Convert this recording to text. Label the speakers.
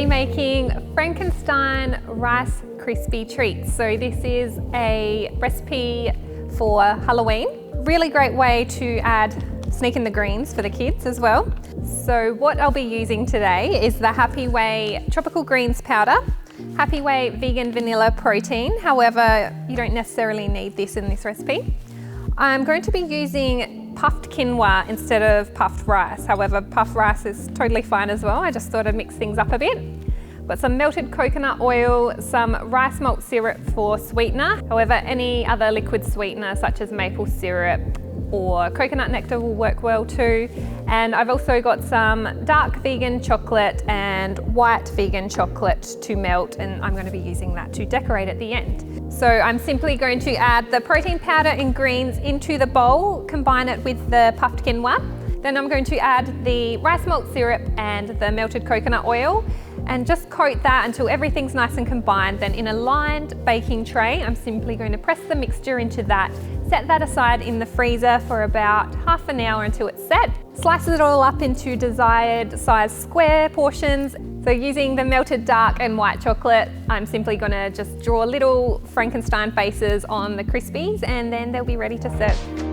Speaker 1: be making Frankenstein rice crispy treats. So this is a recipe for Halloween. Really great way to sneak in the greens for the kids as well. So what I'll be using today is the Happy Way tropical greens powder, Happy Way vegan vanilla protein. However, you don't necessarily need this in this recipe. I'm going to be using puffed quinoa instead of puffed rice. However, puffed rice is totally fine as well. I just thought I'd mix things up a bit. Got some melted coconut oil, some rice malt syrup for sweetener. However, any other liquid sweetener such as maple syrup or coconut nectar will work well too. And I've also got some dark vegan chocolate and white vegan chocolate to melt, and I'm going to be using that to decorate at the end. So I'm simply going to add the protein powder and greens into the bowl, combine it with the puffed quinoa. Then I'm going to add the rice malt syrup and the melted coconut oil and just coat that until everything's nice and combined. Then in a lined baking tray, I'm simply going to press the mixture into that, set that aside in the freezer for about half an hour until it's set. Slice it all up into desired size square portions. So using the melted dark and white chocolate, I'm simply gonna just draw little Frankenstein faces on the Krispies and then they'll be ready to serve.